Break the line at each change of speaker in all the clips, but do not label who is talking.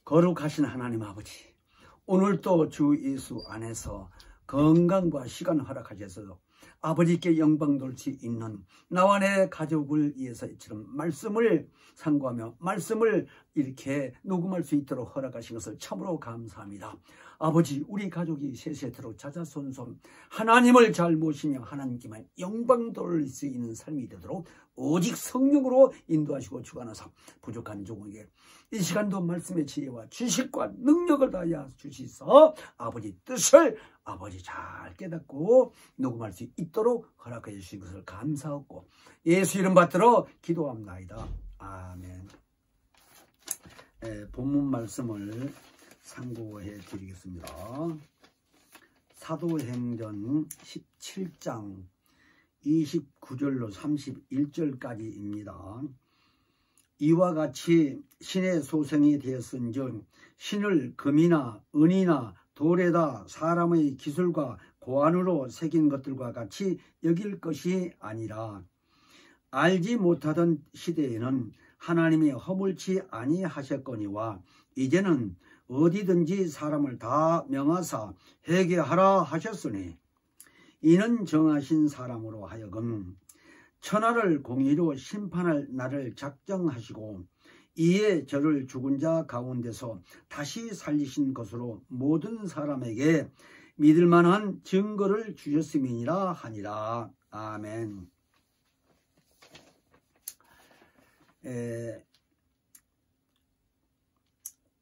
거룩하신 하나님 아버지, 오늘도 주 예수 안에서 건강과 시간 허락하셔서 아버지께 영광 돌 수 있는 나와 내 가족을 위해서 이처럼 말씀을 상고하며 말씀을 이렇게 녹음할 수 있도록 허락하신 것을 참으로 감사합니다. 아버지, 우리 가족이 세세토록 자자손손 하나님을 잘 모시며 하나님께만 영광 돌릴 수 있는 삶이 되도록 오직 성령으로 인도하시고 주관하사 부족한 종에게 이 시간도 말씀의 지혜와 지식과 능력을 다하여 주시서 아버지 뜻을 아버지 잘 깨닫고 녹음할 수 있도록 허락해 주신 것을 감사하고 예수 이름 받들어 기도합나이다. 아멘. 본문 말씀을 상고해 드리겠습니다. 사도행전 17장 29절로 31절까지입니다. 이와 같이 신의 소생이 되었은즉 신을 금이나 은이나 돌에다 사람의 기술과 고안으로 새긴 것들과 같이 여길 것이 아니라 알지 못하던 시대에는 하나님이 허물치 아니하셨거니와 이제는 어디든지 사람을 다 명하사 회개하라 하셨으니 이는 정하신 사람으로 하여금 천하를 공의로 심판할 날을 작정하시고 이에 저를 죽은 자 가운데서 다시 살리신 것으로 모든 사람에게 믿을 만한 증거를 주셨음이니라 하니라. 아멘.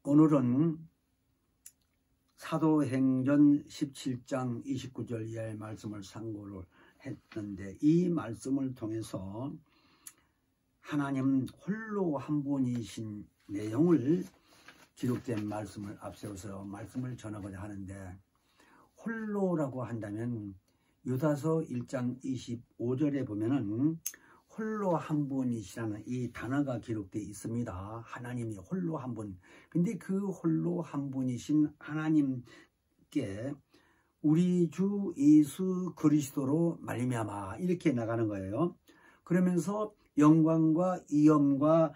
오늘은 사도행전 17장 29절 이하의 말씀을 상고를 했는데 이 말씀을 통해서 하나님 홀로 한 분이신 내용을 기록된 말씀을 앞세워서 말씀을 전하고자 하는데, 홀로라고 한다면 유다서 1장 25절에 보면은 홀로 한 분이시라는 이 단어가 기록되어 있습니다. 하나님이 홀로 한 분. 근데 그 홀로 한 분이신 하나님께 우리 주 예수 그리스도로 말미암아 이렇게 나가는 거예요. 그러면서 영광과 위엄과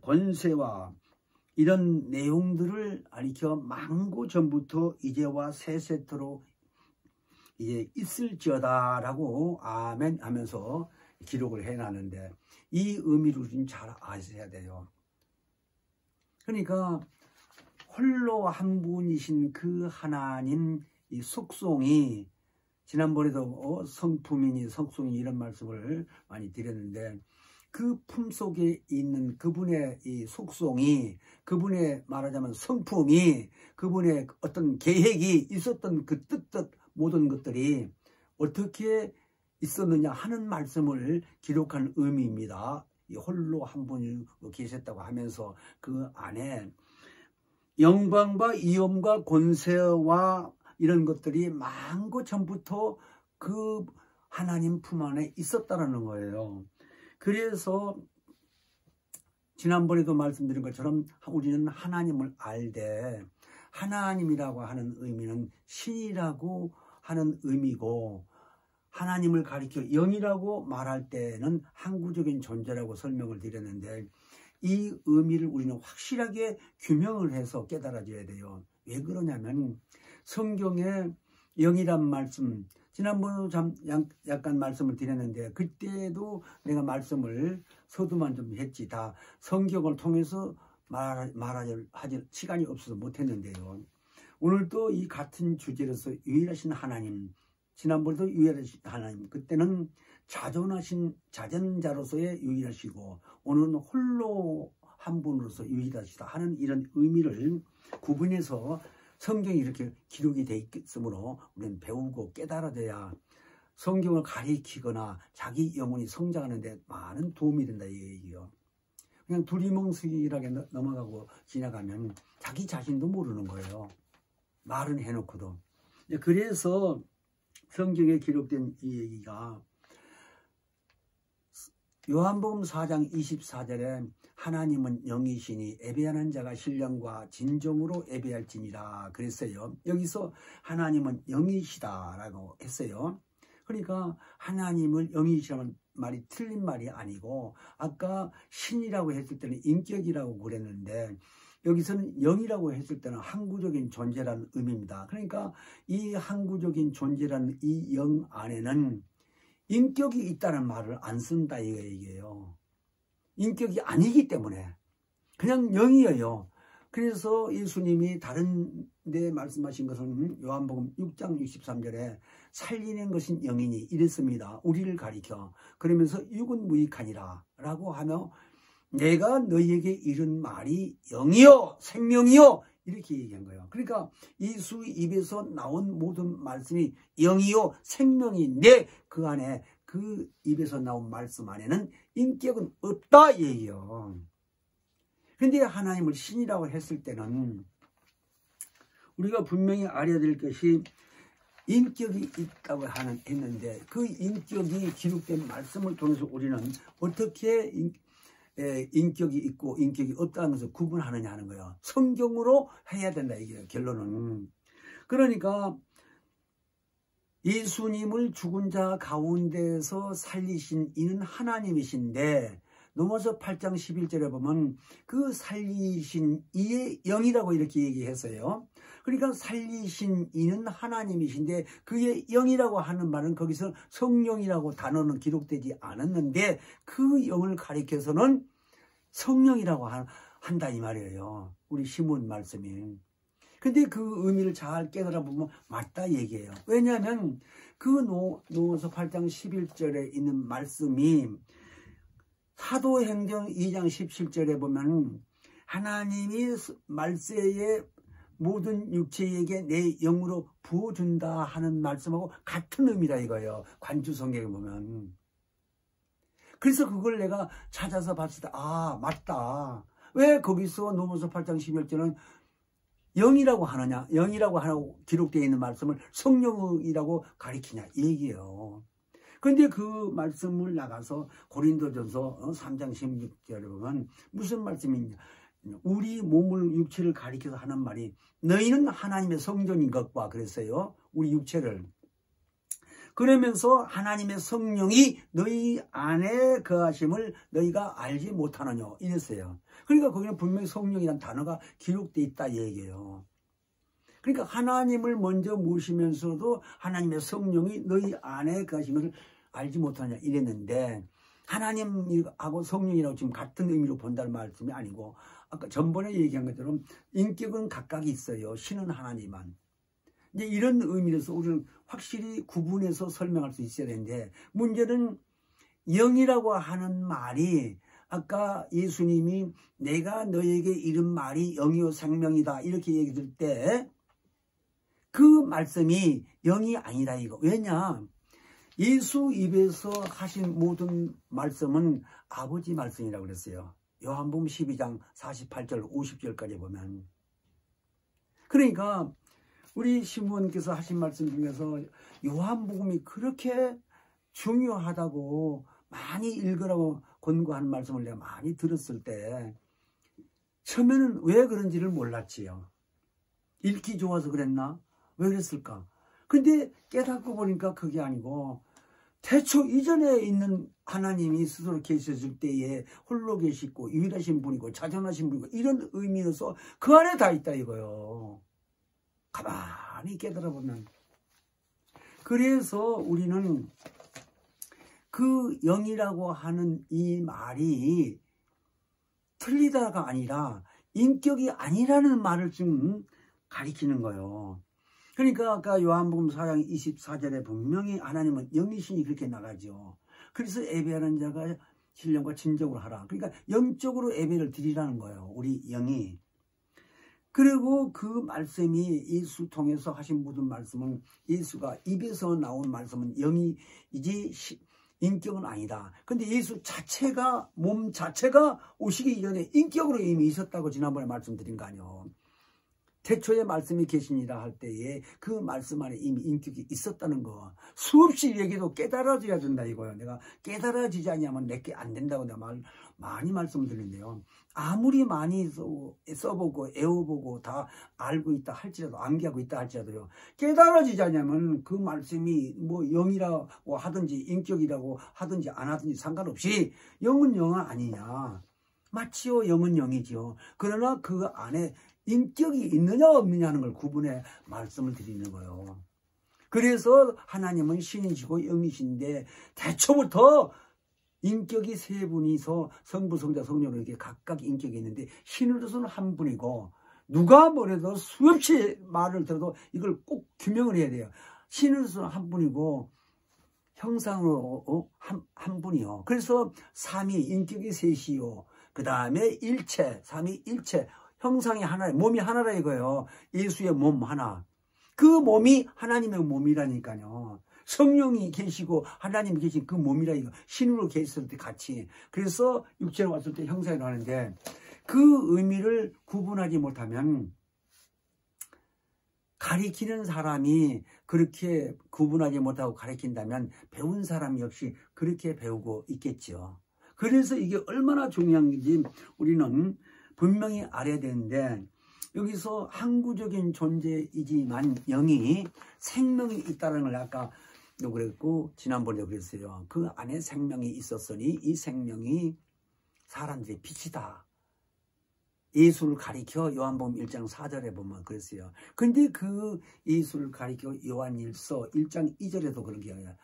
권세와 이런 내용들을 가리켜 만고 전부터 이제와 세세토록 이제 있을지어다라고 아멘 하면서 기록을 해놨는데 이 의미를 좀 잘 아셔야 돼요. 그러니까 홀로 한 분이신 그 하나님 이 속성이, 지난번에도 성품이니 속성이 이런 말씀을 많이 드렸는데 그 품속에 있는 그분의 이 속성이, 그분의 말하자면 성품이, 그분의 어떤 계획이 있었던 그 뜻 모든 것들이 어떻게 있었느냐 하는 말씀을 기록한 의미입니다. 홀로 한 분이 계셨다고 하면서 그 안에 영광과 위엄과 권세와 이런 것들이 만고 전부터 그 하나님 품 안에 있었다라는 거예요. 그래서 지난번에도 말씀드린 것처럼 우리는 하나님을 알되, 하나님이라고 하는 의미는 신이라고 하는 의미고, 하나님을 가리켜 영이라고 말할 때는 항구적인 존재라고 설명을 드렸는데 이 의미를 우리는 확실하게 규명을 해서 깨달아져야 돼요. 왜 그러냐면 성경에 영이란 말씀, 지난번에도 약간 말씀을 드렸는데 그때도 내가 말씀을 서두만 좀 했지, 다 성경을 통해서 말하지 시간이 없어서 못했는데요. 오늘도 이 같은 주제로서 유일하신 하나님, 지난번에도 유일하신 하나님, 그때는 자존하신 자전자로서의 유일하시고 오늘은 홀로 한 분으로서 유일하시다 하는 이런 의미를 구분해서 성경이 이렇게 기록이 되어 있으므로 우리는 배우고 깨달아져야 성경을 가리키거나 자기 영혼이 성장하는 데 많은 도움이 된다 이 얘기예요. 그냥 두리뭉실하게 넘어가고 지나가면 자기 자신도 모르는 거예요. 말은 해놓고도. 그래서 성경에 기록된 이 얘기가 요한복음 4장 24절에 하나님은 영이시니 예배하는 자가 신령과 진정으로 예배할지니라 그랬어요. 여기서 하나님은 영이시다라고 했어요. 그러니까 하나님을 영이시라는 말이 틀린 말이 아니고, 아까 신이라고 했을 때는 인격이라고 그랬는데 여기서는 영이라고 했을 때는 항구적인 존재라는 의미입니다. 그러니까 이 항구적인 존재라는 이 영 안에는 인격이 있다는 말을 안 쓴다 이거예요. 인격이 아니기 때문에 그냥 영이에요. 그래서 예수님이 다른 데 말씀하신 것은 요한복음 6장 63절에 살리는 것은 영이니 이랬습니다. 우리를 가리켜. 그러면서 육은 무익하니라 라고 하며 내가 너희에게 이른 말이 영이요 생명이요 이렇게 얘기한 거예요. 그러니까 예수 입에서 나온 모든 말씀이 영이요 생명인데 그 안에 그 입에서 나온 말씀 안에는 인격은 없다 얘기예요. 그런데 하나님을 신이라고 했을 때는 우리가 분명히 알아야 될 것이 인격이 있다고 했는데 그 인격이 기록된 말씀을 통해서 우리는 어떻게 인격이 있고 인격이 없다는 것을 구분하느냐 하는 거예요. 성경으로 해야 된다 이게 결론은. 그러니까 예수님을 죽은 자 가운데서 살리신 이는 하나님이신데 넘어서 8장 11절에 보면 그 살리신 이의 영이라고 이렇게 얘기했어요. 그러니까 살리신 이는 하나님이신데 그의 영이라고 하는 말은 거기서 성령이라고 단어는 기록되지 않았는데 그 영을 가리켜서는 성령이라고 한다 이 말이에요. 우리 시몬 말씀이. 근데 그 의미를 잘 깨달아 보면 맞다 얘기해요. 왜냐하면 그 넘어서 8장 11절에 있는 말씀이 사도행전 2장 17절에 보면 하나님이 말세에 모든 육체에게 내 영으로 부어준다 하는 말씀하고 같은 의미다 이거예요. 관주성경에 보면. 그래서 그걸 내가 찾아서 봤을 때 아 맞다. 왜 거기서 넘어서 8장 11절은 영이라고 하느냐, 영이라고 하고 기록되어 있는 말씀을 성령이라고 가리키냐 이 얘기예요. 그런데 그 말씀을 나가서 고린도전서 3장 16절에 보면 무슨 말씀이냐, 우리 몸을 육체를 가리켜서 하는 말이 너희는 하나님의 성전인 것과 그랬어요. 우리 육체를. 그러면서 하나님의 성령이 너희 안에 거하심을 너희가 알지 못하느냐 이랬어요. 그러니까 거기는 분명히 성령이라는 단어가 기록되어 있다 얘기예요. 그러니까 하나님을 먼저 모시면서도 하나님의 성령이 너희 안에 거하심을 알지 못하느냐 이랬는데 하나님하고 성령이라고 지금 같은 의미로 본다는 말씀이 아니고 아까 전번에 얘기한 것처럼 인격은 각각 있어요. 신은 하나님만. 이제 이런 의미에서 우리는 확실히 구분해서 설명할 수 있어야 되는데 문제는 영이라고 하는 말이 아까 예수님이 내가 너에게 이른 말이 영이요 생명이다 이렇게 얘기할 때 그 말씀이 영이 아니다 이거. 왜냐? 예수 입에서 하신 모든 말씀은 아버지 말씀이라고 그랬어요. 요한복음 12장 48절 50절까지 보면. 그러니까 우리 신부님께서 하신 말씀 중에서 요한복음이 그렇게 중요하다고 많이 읽으라고 권고하는 말씀을 내가 많이 들었을 때 처음에는 왜 그런지를 몰랐지요. 읽기 좋아서 그랬나? 왜 그랬을까? 근데 깨닫고 보니까 그게 아니고 태초 이전에 있는 하나님이 스스로 계셨을 때에 홀로 계시고 유일하신 분이고 자존하신 분이고 이런 의미로서 그 안에 다 있다 이거요. 가만히 깨달아보면. 그래서 우리는 그 영이라고 하는 이 말이 틀리다가 아니라 인격이 아니라는 말을 지금 가리키는 거예요. 그러니까 아까 요한복음 4장 24절에 분명히 하나님은 영이시니 그렇게 나가죠. 그래서 예배하는 자가 신령과 진정으로 하라. 그러니까 영적으로 예배를 드리라는 거예요. 우리 영이. 그리고 그 말씀이 예수 통해서 하신 모든 말씀은 예수가 입에서 나온 말씀은 영이지 인격은 아니다. 근데 예수 자체가 몸 자체가 오시기 전에 인격으로 이미 있었다고 지난번에 말씀드린 거 아니에요. 태초에 말씀이 계시니라 할 때에 그 말씀 안에 이미 인격이 있었다는 거 수없이 얘기도 깨달아져야 된다 이거예요. 내가 깨달아지지 않으면 내게 안 된다고 내가 많이 말씀드리는데요. 아무리 많이 써보고 애워보고 다 알고 있다 할지라도 암기하고 있다 할지라도요. 깨달아지지 않으면 그 말씀이 뭐 영이라고 하든지 인격이라고 하든지 안 하든지 상관없이 영은 영 아니냐. 마치요 영은 영이지요. 그러나 그 안에 인격이 있느냐 없느냐 하는 걸 구분해 말씀을 드리는 거예요. 그래서 하나님은 신이시고 영이신데 대초부터 인격이 세 분이서 성부, 성자, 성령으로 이렇게 각각 인격이 있는데 신으로서는 한 분이고 누가 뭐래도 수없이 말을 들어도 이걸 꼭 규명을 해야 돼요. 신으로서는 한 분이고 형상으로 한 분이요. 그래서 삼위 인격이 셋이요. 그 다음에 일체, 삼위 일체, 형상이 하나, 몸이 하나라 이거예요. 예수의 몸 하나. 그 몸이 하나님의 몸이라니까요. 성령이 계시고 하나님이 계신 그 몸이라 이거. 신으로 계셨을 때 같이. 그래서 육체로 왔을 때 형상이라고 하는데 그 의미를 구분하지 못하면 가리키는 사람이 그렇게 구분하지 못하고 가리킨다면 배운 사람 역시 그렇게 배우고 있겠죠. 그래서 이게 얼마나 중요한지 우리는 분명히 알아야 되는데 여기서 항구적인 존재이지만 영이 생명이 있다는 걸 아까 그랬고 지난번에 그랬어요. 그 안에 생명이 있었으니 이 생명이 사람들의 빛이다. 예수를 가리켜 요한복음 1장 4절에 보면 그랬어요. 근데 그 예수를 가리켜 요한일서 1장 2절에도 그런 게 아니라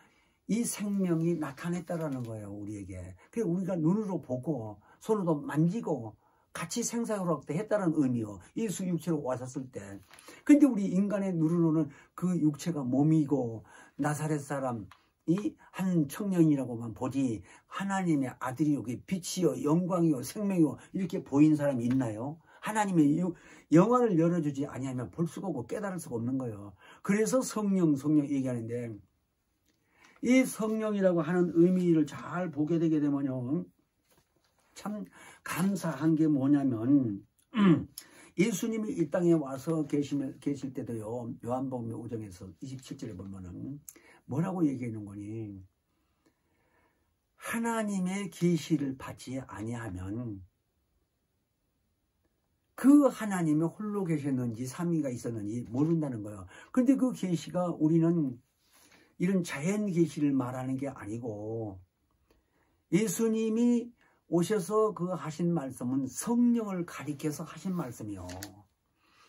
이 생명이 나타냈다라는 거예요. 우리에게. 그래서 우리가 눈으로 보고 손으로 만지고 같이 생사로 했다는 의미요. 예수 육체로 왔었을 때. 근데 우리 인간의 눈으로는 그 육체가 몸이고 나사렛 사람 이 한 청년이라고만 보지 하나님의 아들이요 빛이요 영광이요 생명이요 이렇게 보인 사람이 있나요? 하나님의 영안을 열어주지 아니하면 볼 수가 없고 깨달을 수가 없는 거예요. 그래서 성령 얘기하는데 이 성령이라고 하는 의미를 잘 보게 되게 되면요 참 감사한 게 뭐냐면 예수님이 이 땅에 와서 계실 때도요 요한복음 5장에서 27절에 보면은 뭐라고 얘기하는 거니? 하나님의 계시를 받지 아니하면 그 하나님이 홀로 계셨는지 삼위가 있었는지 모른다는 거예요. 그런데 그 계시가 우리는 이런 자연 계시를 말하는 게 아니고 예수님이 오셔서 그 하신 말씀은 성령을 가리켜서 하신 말씀이요.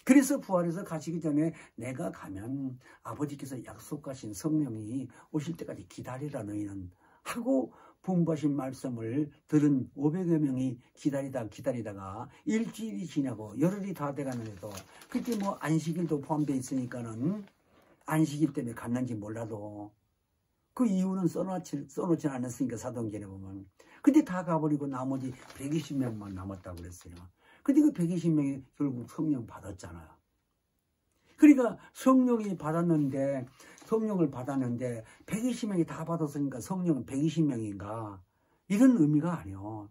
그래서 부활해서 가시기 전에 내가 가면 아버지께서 약속하신 성령이 오실 때까지 기다리라 너희는 하고 분부하신 말씀을 들은 500여 명이 기다리다가 일주일이 지나고 열흘이 다 돼가는데도 그때 뭐 안식일도 포함되어 있으니까는 안식일 때문에 갔는지 몰라도 그 이유는 써놓지 않았으니까 사도행전에 보면 근데 다 가버리고 나머지 120명만 남았다고 그랬어요. 근데 그 120명이 결국 성령 받았잖아요. 그러니까 성령을 받았는데 120명이 다 받았으니까 성령은 120명인가 이런 의미가 아니요.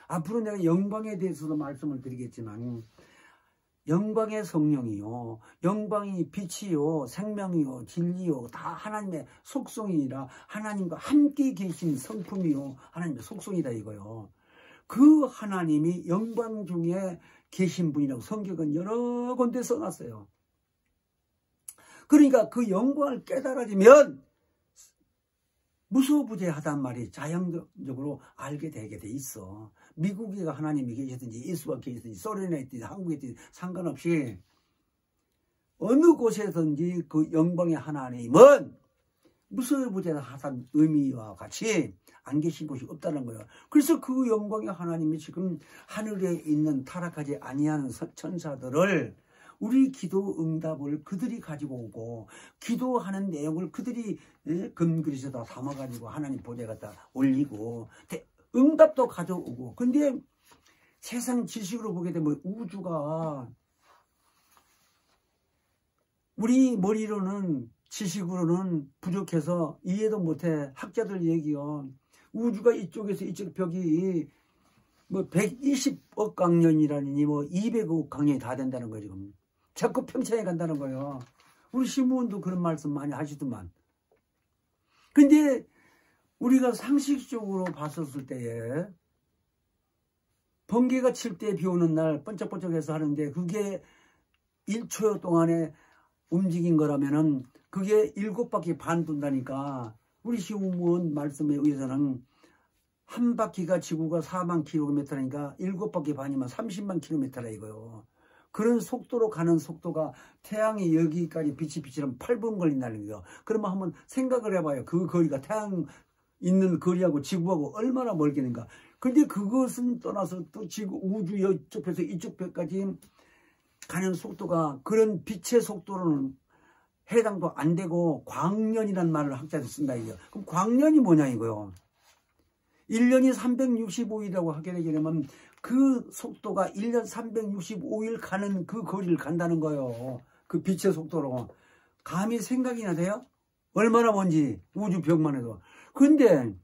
앞으로 내가 영광에 대해서도 말씀을 드리겠지만 영광의 성령이요. 영광이 빛이요. 생명이요. 진리요. 다 하나님의 속성이라 하나님과 함께 계신 성품이요. 하나님의 속성이다 이거요. 그 하나님이 영광 중에 계신 분이라고 성경은 여러 군데 써놨어요. 그러니까 그 영광을 깨달아지면 무소부재하단 말이 자연적으로 알게 되게 돼 있어. 미국에 하나님이 계시든지 예수가 계시든지 소련에 있든지 한국에 있든지 상관없이 어느 곳에든지 그 영광의 하나님은 무소부재하단 의미와 같이 안 계신 곳이 없다는 거예요. 그래서 그 영광의 하나님이 지금 하늘에 있는 타락하지 아니하는 천사들을 우리 기도 응답을 그들이 가지고 오고 기도하는 내용을 그들이 금그릇에다 담아가지고 하나님 보좌에 갖다 올리고 응답도 가져오고 근데 세상 지식으로 보게 되면 우주가 우리 머리로는 지식으로는 부족해서 이해도 못해. 학자들 얘기요. 우주가 이쪽에서 이쪽 벽이 뭐 120억 강년이라니 뭐 200억 강년이 다 된다는 거예요 지금. 자꾸 평창에 간다는 거예요. 우리 신부원도 그런 말씀 많이 하시더만. 근데 우리가 상식적으로 봤었을 때에 번개가 칠 때 비 오는 날 번쩍번쩍해서 하는데 그게 1초 동안에 움직인 거라면은 그게 7바퀴 반 돈다니까 우리 신부원 말씀에 의해서는 한 바퀴가 지구가 4만 킬로미터니까 7바퀴 반이면 30만 킬로미터라 이거요. 그런 속도로 가는 속도가 태양이 여기까지 빛이 비치면 8분 걸린다는 거예요. 그러면 한번 생각을 해봐요. 그 거리가 태양 있는 거리하고 지구하고 얼마나 멀겠는가. 근데 그것은 떠나서 또 지구 우주 이쪽에서 이쪽까지 가는 속도가 그런 빛의 속도로는 해당도 안 되고 광년이라는 말을 학자들이 쓴다 이거예요. 그럼 광년이 뭐냐 이거요. 1년이 365일이라고 하게 되면 그 속도가 1년 365일 가는 그 거리를 간다는 거예요. 그 빛의 속도로. 감히 생각이나 돼요? 얼마나 먼지 우주 벽만 해도. 근데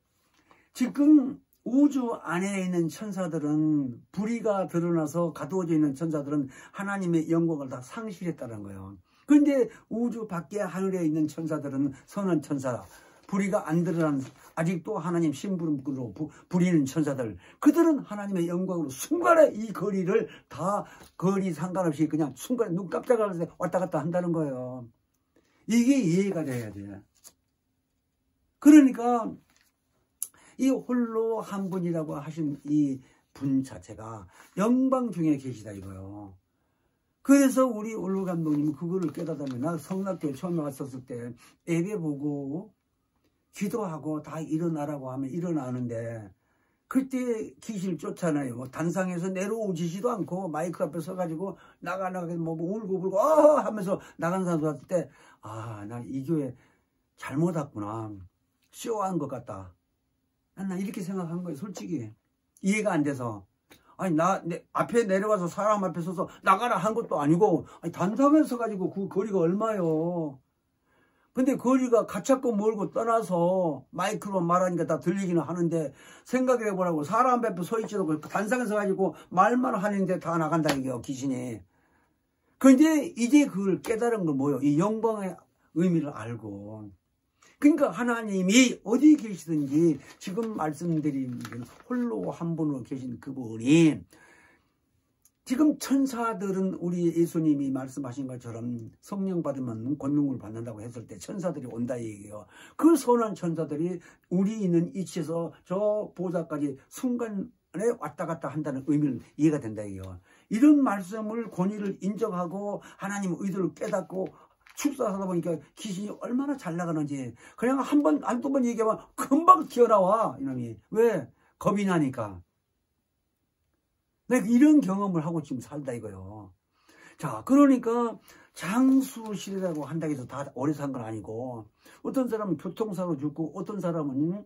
지금 우주 안에 있는 천사들은 불의가 드러나서 가두어져 있는 천사들은 하나님의 영광을 다 상실했다는 거예요. 그런데 우주 밖에 하늘에 있는 천사들은 선한 천사, 불의가 안 드러난 아직도 하나님 심부름꾼으로 부리는 천사들, 그들은 하나님의 영광으로 순간에 이 거리를 다 거리 상관없이 그냥 순간에 눈 깜짝할 때 왔다 갔다 한다는 거예요. 이게 이해가 돼야 돼요. 그러니까 이 홀로 한 분이라고 하신 이 분 자체가 영광 중에 계시다 이거요. 그래서 우리 올로 감독님이 그거를 깨닫으면, 나 성락교회 처음에 왔었을 때 예배 보고 기도하고 다 일어나라고 하면 일어나는데, 그때 귀신을 쫓아나요. 뭐 단상에서 내려오지도 않고 마이크 앞에 서가지고 나가 뭐 울고 불고 하면서 나가는 사람 봤을 때, 아, 난 이 교회 잘못 왔구나, 쇼한 것 같다. 난 이렇게 생각한 거예요. 솔직히 이해가 안 돼서. 아니 앞에 내려와서 사람 앞에 서서 나가라 한 것도 아니고, 아니 단상에서 가지고 그 거리가 얼마요. 근데 거리가 가깝고 멀고 떠나서 마이크로 말하니까 다 들리기는 하는데, 생각을 해보라고. 사람 앞에 서 있지도 않고 단상에서 가지고 말만 하는데 다 나간다 이게요, 귀신이. 근데 이제 그걸 깨달은 건 뭐예요? 이 영광의 의미를 알고. 그러니까 하나님이 어디 계시든지 지금 말씀드린 홀로 한 분으로 계신 그분이, 지금 천사들은 우리 예수님이 말씀하신 것처럼 성령 받으면 권능을 받는다고 했을 때 천사들이 온다 얘기예요. 그 선한 천사들이 우리 있는 위치에서 저 보좌까지 순간에 왔다 갔다 한다는 의미를 이해가 된다 얘기예요. 이런 말씀을 권위를 인정하고 하나님의 의도를 깨닫고 축사하다 보니까 귀신이 얼마나 잘 나가는지, 그냥 한두 번 얘기하면 금방 튀어나와 이놈이. 왜? 겁이 나니까. 내가 이런 경험을 하고 지금 살다 이거요. 자, 그러니까 장수시대라고 한다고 해서 다 오래 산 건 아니고, 어떤 사람은 교통사로 죽고 어떤 사람은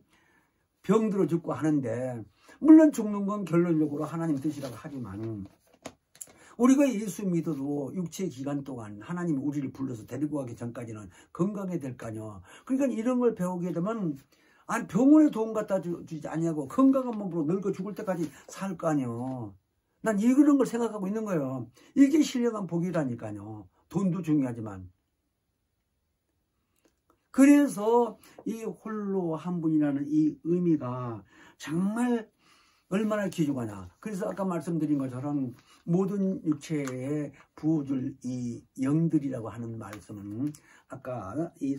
병들어 죽고 하는데, 물론 죽는 건 결론적으로 하나님 뜻이라고 하지만, 우리가 예수 믿어도 육체의 기간 동안 하나님이 우리를 불러서 데리고 가기 전까지는 건강해야 될 거 아니야. 그러니까 이런 걸 배우게 되면, 아니 병원에 도움 갖다 주지 아니하고 건강한 몸으로 늙어 죽을 때까지 살 거 아니야. 난 이런 걸 생각하고 있는 거예요. 이게 신령한 복이라니까요. 돈도 중요하지만. 그래서 이 홀로 한 분이라는 이 의미가 정말 얼마나 귀중하냐. 그래서 아까 말씀드린 것처럼 모든 육체에 부어줄 이 영들이라고 하는 말씀은, 아까 이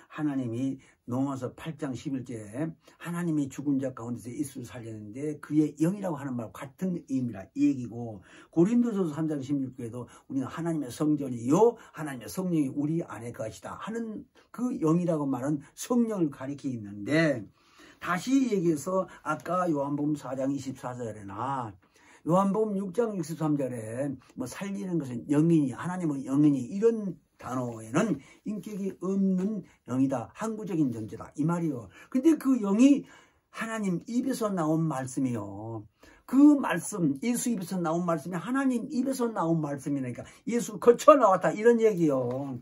하나님이 로마서 8장 11절에 하나님이 죽은 자 가운데서 예수를 살렸는데 그의 영이라고 하는 말과 같은 의미라 이 얘기고, 고린도서서 3장 16절에도 우리는 하나님의 성전이요 하나님의 성령이 우리 안에 것이다 하는 그 영이라고 말은 성령을 가리키는데, 다시 얘기해서 아까 요한복음 4장 24절에나 요한복음 6장 63절에 뭐 살리는 것은 영이니 하나님은 영이니 이런 단어에는 인격이 없는 영이다, 항구적인 존재다 이 말이요. 근데 그 영이 하나님 입에서 나온 말씀이요. 그 말씀, 예수 입에서 나온 말씀이 하나님 입에서 나온 말씀이니까 예수 거쳐 나왔다 이런 얘기요.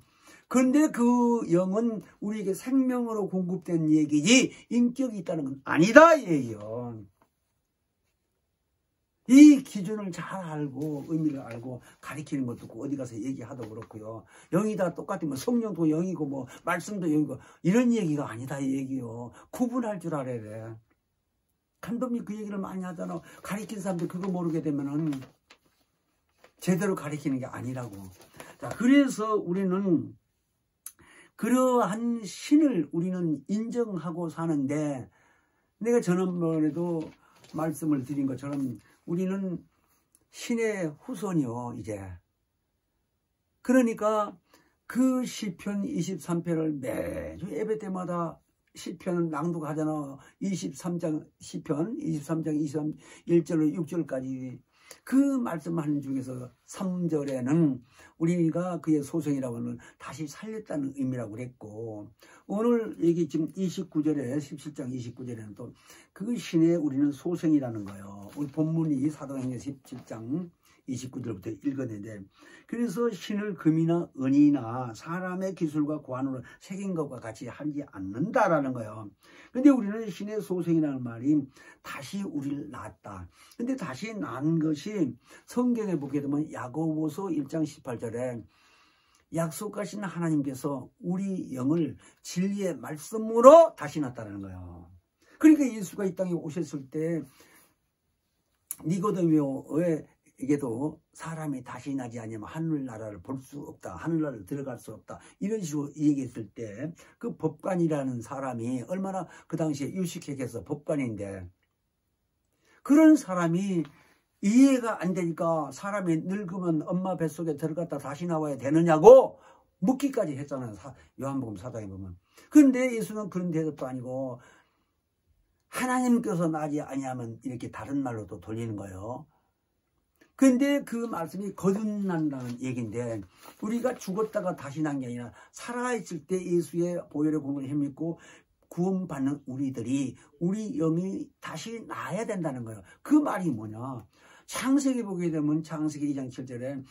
그런데 그 영은 우리에게 생명으로 공급된 얘기지 인격이 있다는 건 아니다 이 얘기요. 이 기준을 잘 알고 의미를 알고 가리키는 것도 없고, 어디 가서 얘기하도 그렇고요. 영이 다 똑같으면 성령도 영이고 뭐 말씀도 영이고 이런 얘기가 아니다 이 얘기요. 구분할 줄 알아야 돼. 감독님 그 얘기를 많이 하잖아. 가리킨 사람들 그거 모르게 되면은 제대로 가리키는 게 아니라고. 자, 그래서 우리는 그러한 신을 우리는 인정하고 사는데, 내가 지난번에도 말씀을 드린 것처럼 우리는 신의 후손이요, 이제. 그러니까 그 시편 23편을 매주 예배 때마다 시편을 낭독하잖아. 23장 시편 23장 21절로 6절까지 그 말씀하는 중에서 3절에는 우리가 그의 소생이라고 하는 다시 살렸다는 의미라고 그랬고, 오늘 여기 지금 29절에 17장 29절에는 또 그 신의 우리는 소생이라는 거예요. 우리 본문이 사도행전 17장 29절부터 읽었는데, 그래서 신을 금이나 은이나 사람의 기술과 고안으로 새긴 것과 같이 하지 않는다라는 거예요. 근데 우리는 신의 소생이라는 말이 다시 우리를 낳았다. 근데 다시 낳은 것이 성경에 보게 되면 야고보서 1장 18절에 약속하신 하나님께서 우리 영을 진리의 말씀으로 다시 낳았다는 거예요. 그러니까 예수가 이 땅에 오셨을 때 니고데모에게도 사람이 다시 나지 않으면 하늘나라를 볼 수 없다, 하늘나라를 들어갈 수 없다, 이런 식으로 얘기했을 때 그 법관이라는 사람이 얼마나 그 당시에 유식회계에서 법관인데, 그런 사람이 이해가 안 되니까 사람이 늙으면 엄마 뱃속에 들어갔다 다시 나와야 되느냐고 묻기까지 했잖아요. 요한복음 4장에 보면. 그런데 예수는 그런 대답도 아니고 하나님께서 나지 아니하면 이렇게 다른 말로도 돌리는 거예요. 근데 그 말씀이 거듭난다는 얘기인데, 우리가 죽었다가 다시 난 게 아니라 살아있을 때 예수의 보혈의 공로를 힘입고 구원받는 우리들이 우리 영이 다시 나야 된다는 거예요. 그 말이 뭐냐? 창세기 보게 되면 창세기 2장 7절에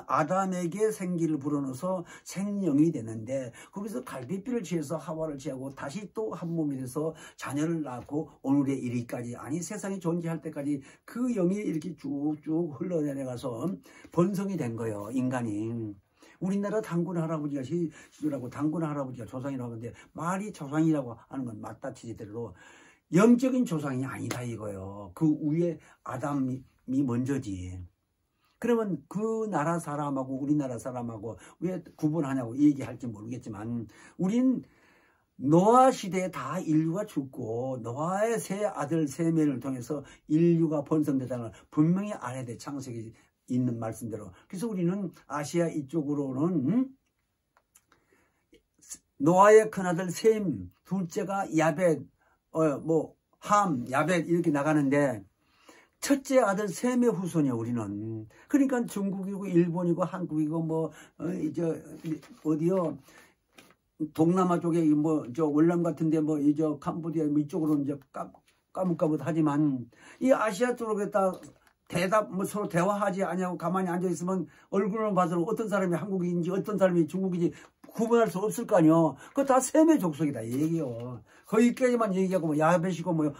아담에게 생기를 불어넣어서 생명이 되는데, 거기서 갈빗비를 취해서 하와를 취하고 다시 또 한 몸이 돼서 자녀를 낳고 오늘의 이르기까지, 아니 세상이 존재할 때까지 그 영이 이렇게 쭉쭉 흘러내려가서 번성이 된 거예요, 인간이. 우리나라 단군 할아버지가 시주라고 단군 할아버지가 조상이라고 하는데, 말이 조상이라고 하는 건 맞다 치지더라도 영적인 조상이 아니다 이거예요. 그 위에 아담이 먼저지. 그러면 그 나라 사람하고 우리나라 사람하고 왜 구분하냐고 얘기할지 모르겠지만, 우린 노아 시대에 다 인류가 죽고 노아의 세 아들 세 명을 통해서 인류가 번성되다는 걸 분명히 알아야 돼, 창세기 있는 말씀대로. 그래서 우리는 아시아 이쪽으로는 노아의 큰아들 셈, 둘째가 야벳, 함, 야벳 이렇게 나가는데, 첫째 아들 셈의 후손이야 우리는. 그러니까 중국이고 일본이고 한국이고 어디요, 동남아 쪽에 월남 같은데 캄보디아 이쪽으로는 이제 까뭇까뭇하지만, 이 아시아 쪽으로 갖다 서로 대화하지 않냐고 가만히 앉아 있으면 얼굴만 봐서 어떤 사람이 한국인지 어떤 사람이 중국인지 구분할 수 없을 거 아니요. 그거 다 셈의 족속이다 이 얘기요. 거기까지만 얘기하고 야벳이고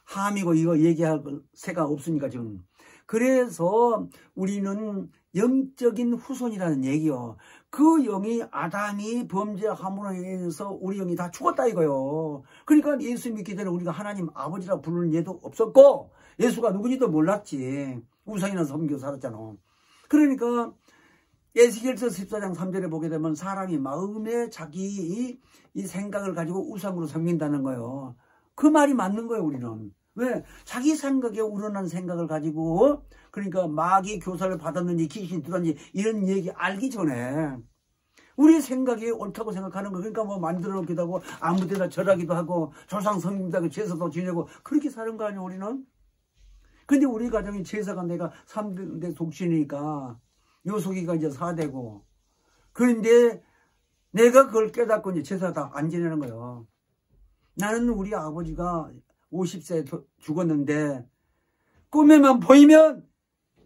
함이고 이거 얘기할 새가 없으니까 지금. 그래서 우리는 영적인 후손이라는 얘기요. 그 영이 아담이 범죄함으로 인해서 우리 영이 다 죽었다 이거요. 그러니까 예수 믿기 전에 우리가 하나님 아버지라 부르는 예도 없었고, 예수가 누군지도 몰랐지. 우상이나 섬기고 살았잖아. 그러니까 에스겔서 14장 3절에 보게 되면 사람이 마음에 자기 이 생각을 가지고 우상으로 섬긴다는 거예요. 그 말이 맞는 거예요 우리는. 왜? 자기 생각에 우러난 생각을 가지고, 그러니까 마귀 교사를 받았는지 귀신이 들었는지 이런 얘기 알기 전에 우리 생각이 옳다고 생각하는 거. 그러니까 만들어 놓기도 하고 아무 데나 절하기도 하고 조상 섬긴다고 제사도 지내고 그렇게 사는 거 아니에요 우리는? 근데 우리 가정이 제사가 내가 3대 독신이니까 요소기가 이제 4대고, 그런데 내가 그걸 깨닫고 이제 제사 다 안 지내는 거예요. 나는 우리 아버지가 50세에 죽었는데 꿈에만 보이면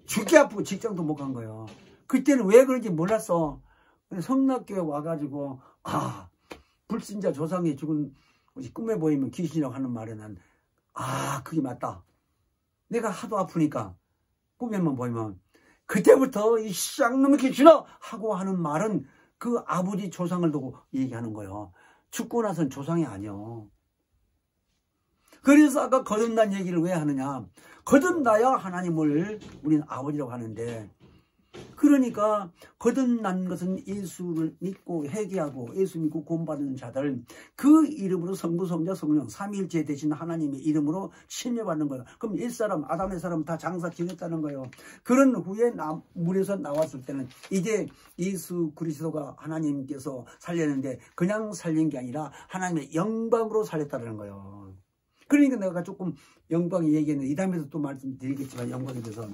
죽기 아프고 직장도 못 간 거예요. 그때는 왜 그런지 몰랐어. 성락교회 와가지고 불신자 조상이 죽은 것이 꿈에 보이면 귀신이라고 하는 말에 난 그게 맞다. 내가 하도 아프니까 꿈에만 보이면 그때부터 이 쌍놈의 귀신아 하고 하는 말은 그 아버지 조상을 두고 얘기하는 거예요. 죽고 나선 조상이 아니요. 그래서 아까 거듭난 얘기를 왜 하느냐. 거듭나야 하나님을 우리는 아버지라고 하는데, 그러니까 거듭난 것은 예수를 믿고 회개하고 예수 믿고 구원받는 자들, 그 이름으로 성부 성자 성령 삼위일체 되신 하나님의 이름으로 침례받는 거예요. 그럼 옛사람 아담의 사람 다 장사 지냈다는 거예요. 그런 후에 물에서 나왔을 때는 이제 예수 그리스도가 하나님께서 살렸는데 그냥 살린 게 아니라 하나님의 영광으로 살렸다는 거예요. 그러니까 내가 조금 영광 얘기했는데 이 다음에도 또 말씀드리겠지만 영광에 대해서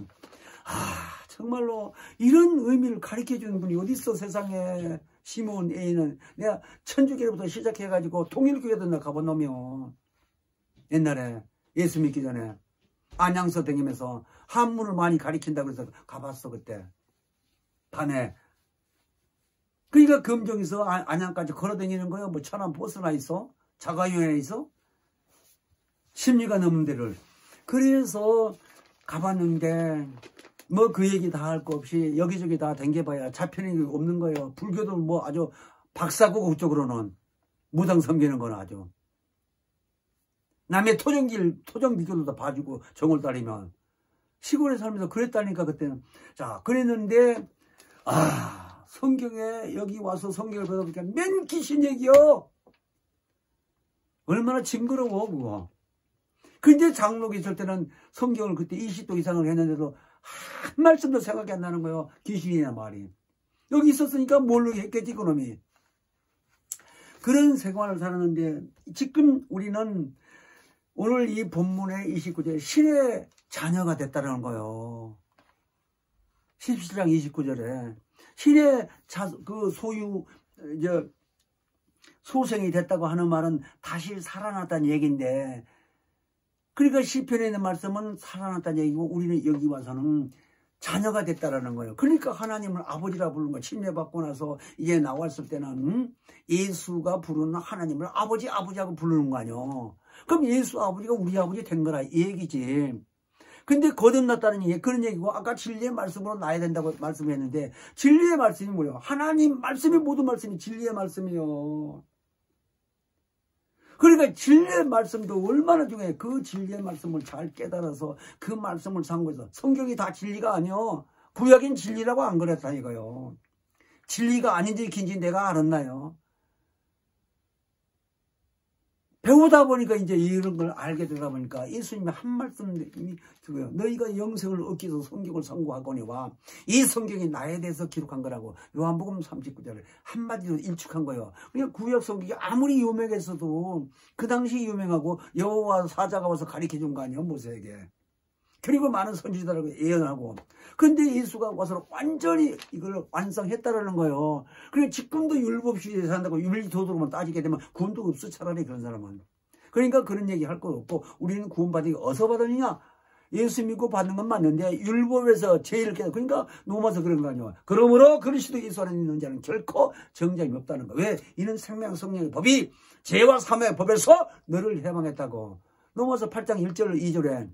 정말로 이런 의미를 가르쳐주는 분이 어디 있어 세상에. 시몬 A는 내가 천주교로부터 시작해가지고 통일교회도 내가 가본 놈이요. 옛날에 예수 믿기 전에 안양서 다니면서 한문을 많이 가르친다고 해서 가봤어 그때 밤에. 그러니까 금정에서 안양까지 걸어다니는 거예요. 뭐 천안 버스나 있어? 자가용에 있어? 심리가 넘는 데를. 그래서 가봤는데 뭐 그 얘기 다 할 거 없이 여기저기 다 댕겨봐야 잡히는 게 없는 거예요. 불교도 뭐 아주 박사고 그쪽으로는 무당 섬기는 건 아주 남의 토정비교도 다 봐주고 정을 따르면 시골에 살면서 그랬다니까 그때는. 자 그랬는데 성경에 여기 와서 성경을 보다 보니까 맨 귀신 얘기요. 얼마나 징그러워 그거. 근데 장로교 있을 때는 성경을 그때 20도 이상을 했는데도 한 말씀도 생각이 안 나는 거예요. 귀신이나 말이. 여기 있었으니까 뭘로 했겠지 그놈이. 그런 생활을 살았는데 지금 우리는 오늘 이 본문의 29절에 신의 자녀가 됐다는 거예요. 17장 29절에 신의 소생이 됐다고 하는 말은 다시 살아났다는 얘기인데, 그러니까 시편에 있는 말씀은 살아났다는 얘기고 우리는 여기 와서는 자녀가 됐다라는 거예요. 그러니까 하나님을 아버지라 부르는 거. 침례받고 나서 이제 나왔을 때는 예수가 부르는 하나님을 아버지하고 부르는 거 아니요. 그럼 예수 아버지가 우리 아버지 된 거라 이 얘기지. 근데 거듭났다는 얘기, 그런 얘기고, 아까 진리의 말씀으로 나야 된다고 말씀했는데, 진리의 말씀이 뭐예요? 하나님 말씀이 모든 말씀이 진리의 말씀이요. 그러니까 진리의 말씀도 얼마나 중요해. 그 진리의 말씀을 잘 깨달아서 그 말씀을 상고해서, 성경이 다 진리가 아니요. 구약인 진리라고 안 그랬다 이거요. 진리가 아닌지 긴지 내가 알았나요? 배우다 보니까 이제 이런 걸 알게 되다 보니까 예수님의 한 말씀이 그거예요. 너희가 영생을 얻기 위해서 성경을 선고하거니와 이 성경이 나에 대해서 기록한 거라고. 요한복음 39절을 한마디로 일축한 거예요. 그러니까 구약 성경이 아무리 유명했어도 그 당시 유명하고 여호와 사자가 와서 가르쳐 준 거 아니에요 모세에게. 그리고 많은 선지자들하고 예언하고. 그런데 예수가 와서 완전히 이걸 완성했다라는 거예요. 그러니까 지금도 율법 시대에 산다고 율리도덕으로만 따지게 되면 구원도 없어 차라리 그런 사람은. 그러니까 그런 얘기 할 것 없고 우리는 구원받기 어디서 받았느냐? 예수 믿고 받는 건 맞는데 율법에서 제일 그러니까 넘어서 그런 거 아니에요. 그러므로 그리스도 예수 안에 있는 자는 결코 정죄함이 없다는 거. 왜? 이는 생명 성령의 법이 죄와 사망의 법에서 너를 해방했다고. 넘어서 8장 1절 2절에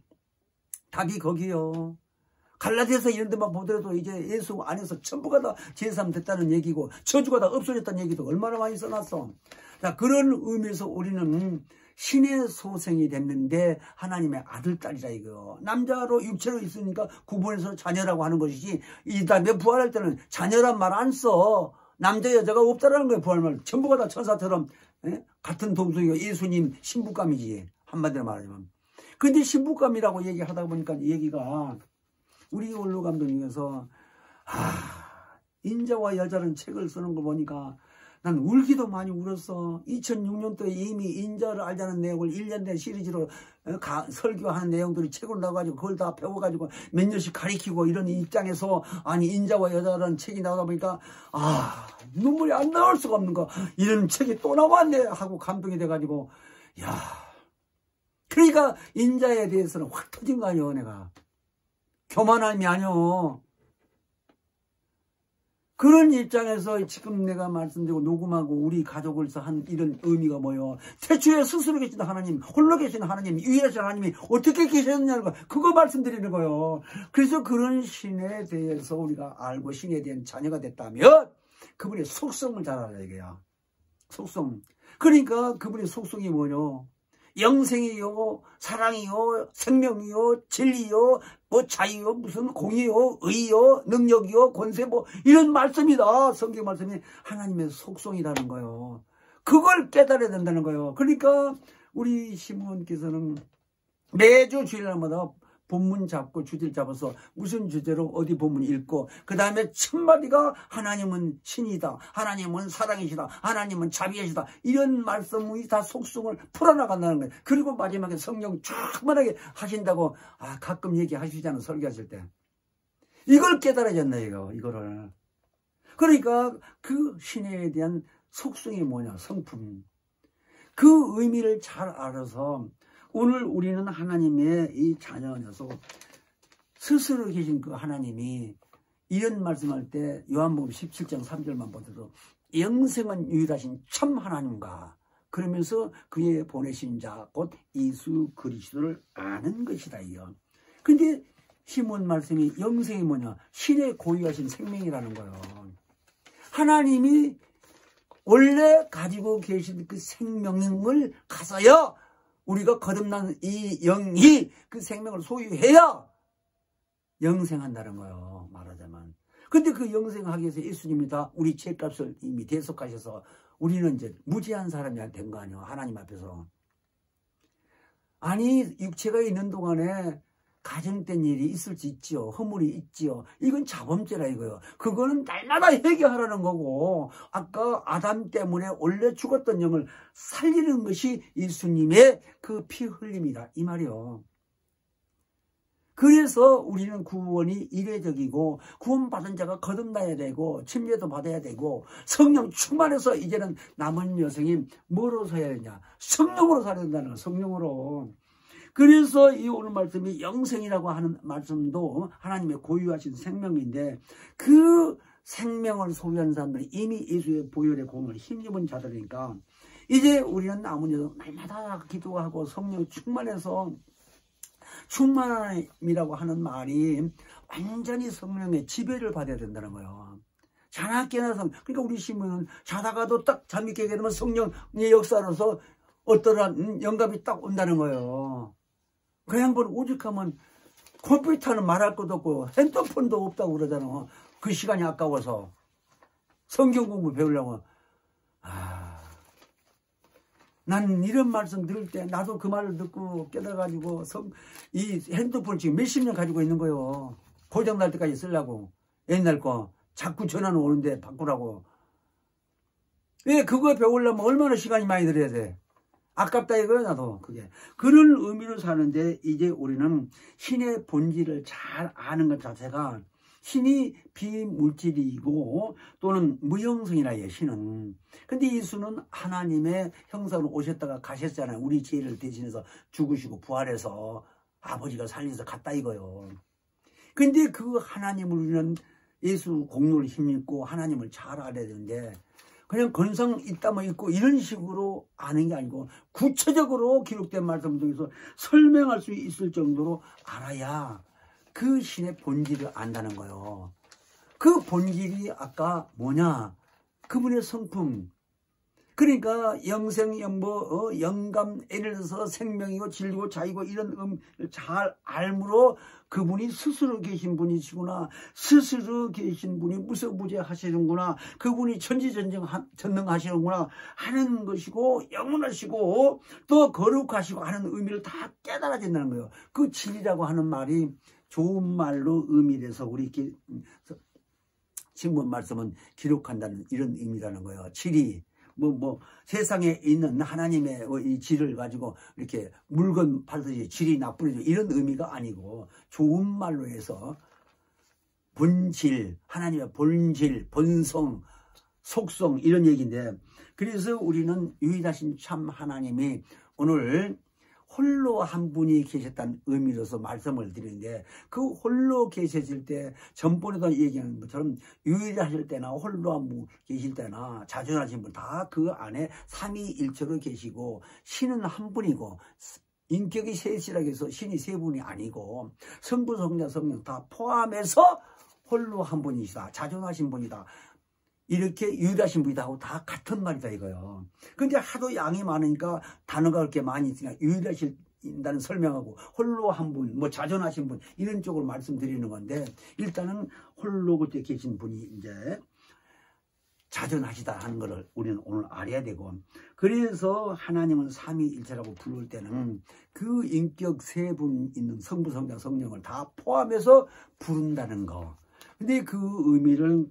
답이 거기요. 갈라디아서 이런 데만 보더라도 이제 예수 안에서 전부가 다 제3 됐다는 얘기고 저주가 다 없어졌다는 얘기도 얼마나 많이 써놨어. 자, 그런 의미에서 우리는 신의 소생이 됐는데 하나님의 아들, 딸이라 이거. 남자로 육체로 있으니까 구분해서 자녀라고 하는 것이지 이 다음에 부활할 때는 자녀란 말 안 써. 남자 여자가 없다라는 거예요. 부활말. 전부가 다 천사처럼 같은 동성이고 예수님 신부감이지. 한마디로 말하자면. 근데 신부감이라고 얘기하다 보니까 얘기가 우리 원로 감독님께서 인자와 여자라는 책을 쓰는 거 보니까 난 울기도 많이 울었어. 2006년도에 이미 인자를 알자는 내용을 1년 된 시리즈로 설교하는 내용들이 책으로 나와가지고 그걸 다 배워가지고 몇 년씩 가리키고 이런 입장에서 아니 인자와 여자라는 책이 나오다 보니까 눈물이 안 나올 수가 없는 거. 이런 책이 또 나왔네 하고 감동이 돼가지고 야. 그러니까 인자에 대해서는 확 터진 거 아니요 내가. 교만함이 아니요. 그런 입장에서 지금 내가 말씀드리고 녹음하고 우리 가족을 한 이런 의미가 뭐요. 태초에 스스로 계신 하나님, 홀로 계신 하나님, 유일하신 하나님이 어떻게 계셨느냐는 거, 그거 말씀드리는 거예요. 그래서 그런 신에 대해서 우리가 알고 신에 대한 자녀가 됐다면 그분의 속성을 잘 알아야 돼요. 속성. 그러니까 그분의 속성이 뭐요? 영생이요, 사랑이요, 생명이요, 진리요, 뭐 자유요, 무슨 공의요, 의요, 능력이요, 권세 뭐 이런 말씀이다. 성경 말씀이 하나님의 속성이라는 거예요. 그걸 깨달아야 된다는 거예요. 그러니까 우리 시몬께서는 매주 주일날마다 본문 잡고 주제를 잡아서 무슨 주제로 어디 본문 읽고 그 다음에 첫마디가 하나님은 신이다, 하나님은 사랑이시다, 하나님은 자비이시다, 이런 말씀이 다 속성을 풀어나간다는 거예요. 그리고 마지막에 성령 충만하게 하신다고 가끔 얘기하시잖아요. 설교하실 때. 이걸 깨달아야 된다요. 이거를. 그러니까 그 신에 대한 속성이 뭐냐, 성품. 그 의미를 잘 알아서 오늘 우리는 하나님의 이 자녀여서 스스로 계신 그 하나님이 이런 말씀할 때 요한복음 17장 3절만 보더라도 영생은 유일하신 참 하나님과 그러면서 그의 보내신 자 곧 예수 그리스도를 아는 것이다. 이요. 근데 시몬 말씀이 영생이 뭐냐? 신의 고유하신 생명이라는 거예요. 하나님이 원래 가지고 계신 그 생명을 가서야 우리가 거듭난 이 영이 그 생명을 소유해야 영생한다는 거예요. 말하자면. 근데 그 영생하기 위해서 예수님이 다 우리 죄값을 이미 대속하셔서 우리는 이제 무죄한 사람이 된 거 아니에요. 하나님 앞에서. 아니 육체가 있는 동안에 가정된 일이 있을 수 있지요. 허물이 있지요. 이건 자범죄라 이거요. 그거는 날마다 해결하라는 거고 아까 아담 때문에 원래 죽었던 영을 살리는 것이 예수님의 그 피 흘림이다. 이 말이요. 그래서 우리는 구원이 이례적이고 구원받은 자가 거듭나야 되고 침례도 받아야 되고 성령 충만해서 이제는 남은 여성이 뭐로 살아야 되냐. 성령으로 살아야 된다는 거예요. 성령으로. 그래서 이 오늘 말씀이 영생이라고 하는 말씀도 하나님의 고유하신 생명인데 그 생명을 소유한 사람들이 이미 예수의 보혈의 공을 힘입은 자들이니까 이제 우리는 남은 여성 날마다 기도하고 성령 충만해서 충만함이라고 하는 말이 완전히 성령의 지배를 받아야 된다는 거예요. 자나 깨나서 그러니까 우리 시몬은 자다가도 딱 잠이 깨게 되면 성령의 역사로서 어떠한 영감이 딱 온다는 거예요. 그 양반 오죽하면 컴퓨터는 말할 것도 없고 핸드폰도 없다고 그러잖아. 그 시간이 아까워서 성경 공부 배우려고. 난 이런 말씀 들을 때 나도 그 말을 듣고 깨달아가지고 이 핸드폰 지금 몇십 년 가지고 있는 거예요. 고장 날 때까지 쓰려고. 옛날 거 자꾸 전화는 오는데 바꾸라고. 왜 그거 배우려면 얼마나 시간이 많이 들어야 돼. 아깝다 이거야 나도 그게. 그런 의미로 사는데 이제 우리는 신의 본질을 잘 아는 것 자체가 신이 비물질이고 또는 무형성이라 해요. 신은. 근데 예수는 하나님의 형상으로 오셨다가 가셨잖아요. 우리 죄를 대신해서 죽으시고 부활해서 아버지가 살려서 갔다 이거요. 근데 그 하나님을 우리는 예수 공로를 힘입고 하나님을 잘 알아야 되는데 그냥 건성 있다면 있고 이런 식으로 아는 게 아니고 구체적으로 기록된 말씀 중에서 설명할 수 있을 정도로 알아야 그 신의 본질을 안다는 거예요. 그 본질이 아까 뭐냐? 그분의 성품. 그러니까 영생, 영보, 영감, 예를 들어서 생명이고 진리고 자유고 이런 잘 알므로 그분이 스스로 계신 분이시구나. 스스로 계신 분이 무서무제하시는구나. 그분이 전지전능하시는구나 하는 것이고 영원하시고 또 거룩하시고 하는 의미를 다 깨달아진다는 거예요. 그 진리라고 하는 말이 좋은 말로 의미돼서 우리 신문 말씀은 기록한다는 이런 의미라는 거예요. 진리. 세상에 있는 하나님의 이 질을 가지고 이렇게 물건 팔듯이 질이 나쁘죠. 이런 의미가 아니고 좋은 말로 해서 본질, 하나님의 본질, 본성, 속성 이런 얘기인데 그래서 우리는 유일하신 참 하나님이 오늘 홀로 한 분이 계셨다는 의미로서 말씀을 드리는데 그 홀로 계셨을 때 전번에도 얘기하는 것처럼 유일하실 때나 홀로 한 분 계실 때나 자존하신 분 다 그 안에 삼위일체로 계시고 신은 한 분이고 인격이 셋이라고 해서 신이 세 분이 아니고 성부 성자 성령 다 포함해서 홀로 한 분이시다. 자존하신 분이다. 이렇게 유일하신 분이다 하고 다 같은 말이다 이거요. 근데 하도 양이 많으니까 단어가 그렇게 많이 있으니까 유일하실 인다는 설명하고 홀로 한 분, 뭐 자전하신 분 이런 쪽으로 말씀드리는 건데 일단은 홀로 그때 계신 분이 이제 자전하시다 하는 것을 우리는 오늘 알아야 되고 그래서 하나님은 삼위일체라고 부를 때는 그 인격 세 분 있는 성부, 성자, 성령을 다 포함해서 부른다는 거. 근데 그 의미를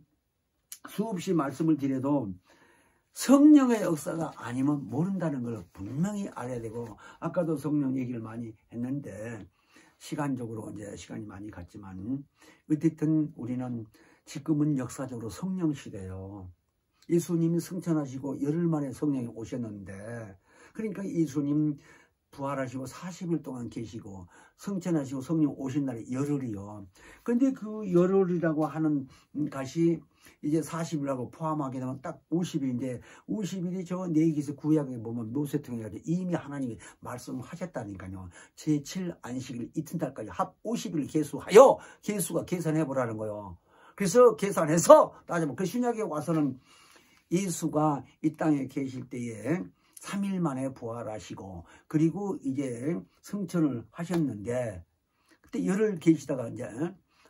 수없이 말씀을 드려도 성령의 역사가 아니면 모른다는 걸 분명히 알아야 되고 아까도 성령 얘기를 많이 했는데 시간적으로 이제 시간이 많이 갔지만 어쨌든 우리는 지금은 역사적으로 성령 시대예요. 예수님이 승천하시고 열흘 만에 성령이 오셨는데 그러니까 예수님 부활하시고 40일 동안 계시고 승천하시고 성령 오신 날이 열흘이요. 그런데 그 열흘이라고 하는 것이 이제 40일하고 포함하게 되면 딱 50일인데 50일이 저 내기서 구약에 보면 노쇠통에 가지고 이미 하나님이 말씀하셨다니까요. 제7 안식일 이튿날까지 합 50일 계수하여 계수가 계산해 보라는 거예요. 그래서 계산해서 따지면 그 신약에 와서는 예수가 이 땅에 계실 때에 3일 만에 부활하시고 그리고 이제 승천을 하셨는데 그때 열흘 계시다가 이제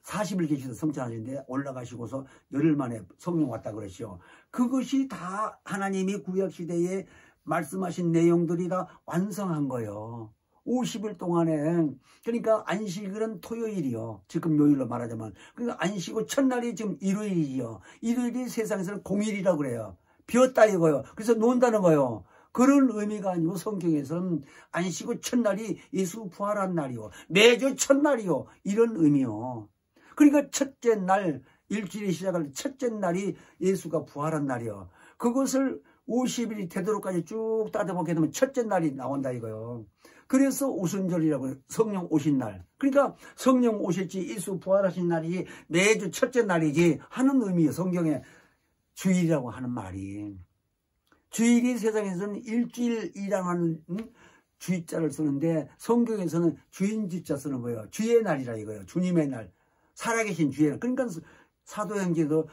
40일 계시다 승천하셨는데 올라가시고서 열흘 만에 성령 왔다 그러시오. 그것이 다 하나님이 구약시대에 말씀하신 내용들이 다 완성한 거예요. 50일 동안에 그러니까 안식일은 토요일이요. 지금 요일로 말하자면 그러니까 안식일 첫날이 지금 일요일이요. 일요일이 세상에서는 공휴일이라고 그래요. 비었다 이거요. 그래서 논다는 거예요. 그런 의미가 아니고 성경에서는 안식일 첫날이 예수 부활한 날이요. 매주 첫날이요. 이런 의미요. 그러니까 첫째 날 일주일이 시작할 첫째 날이 예수가 부활한 날이요. 그것을 50일이 되도록까지 쭉 따져보게 되면 첫째 날이 나온다 이거요. 그래서 오순절이라고 해요. 성령 오신 날. 그러니까 성령 오실지 예수 부활하신 날이 매주 첫째 날이지 하는 의미예요. 성경에 주일이라고 하는 말이. 주일이 세상에서는 일주일이라는 주의자를 쓰는데 성경에서는 주인주자 쓰는 거예요. 주의 날이라 이거예요. 주님의 날. 살아계신 주의 날. 그러니까 사도행전도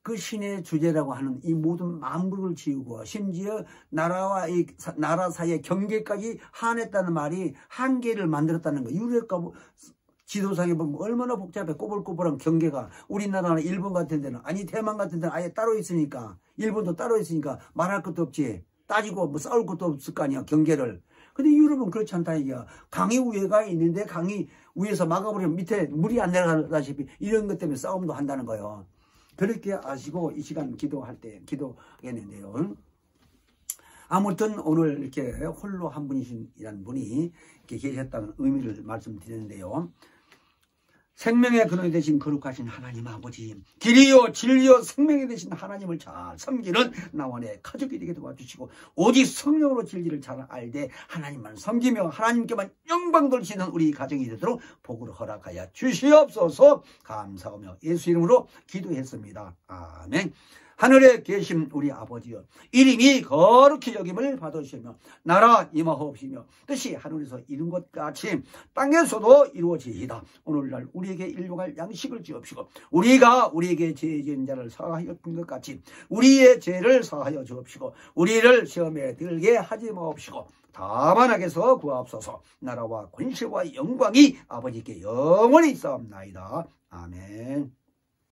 그 신의 주제라고 하는 이 모든 만물을 지우고 심지어 나라와 이 나라 사이의 경계까지 한했다는 말이 한계를 만들었다는 거예요. 유럽과 지도상에 보면 얼마나 복잡해. 꼬불꼬불한 경계가. 우리나라는 일본 같은 데는 아니 대만 같은 데는 아예 따로 있으니까 일본도 따로 있으니까 말할 것도 없지. 따지고 뭐 싸울 것도 없을 거 아니야 경계를. 근데 유럽은 그렇지 않다 이게야. 강이 위에가 있는데 강이 위에서 막아버리면 밑에 물이 안 내려가다시피 이런 것 때문에 싸움도 한다는 거예요. 그렇게 아시고 이 시간 기도할 때 기도하겠는데요. 아무튼 오늘 이렇게 홀로 한 분이라는 분이 이렇게 계셨다는 의미를 말씀드렸는데요. 생명의 근원이 되신 거룩하신 하나님 아버지, 길이요 진리요 생명이 되신 하나님을 잘 섬기는 나원의 가족이 되게 도와주시고 오직 성령으로 진리를 잘 알되 하나님만 섬기며 하나님께만 영광 돌리시는 우리 가정이 되도록 복을 허락하여 주시옵소서. 감사하며 예수 이름으로 기도했습니다. 아멘. 하늘에 계신 우리 아버지여, 이름이 거룩히 여김을 받으시며 나라 임하옵시며 뜻이 하늘에서 이룬 것 같이 땅에서도 이루어지이다. 오늘날 우리에게 일용할 양식을 주옵시고 우리가 우리에게 죄 지은 자를 사하여 준 것 같이 우리의 죄를 사하여 주옵시고 우리를 시험에 들게 하지 마옵시고 다만 악에서 구하옵소서. 나라와 권세와 영광이 아버지께 영원히 있사옵나이다. 아멘.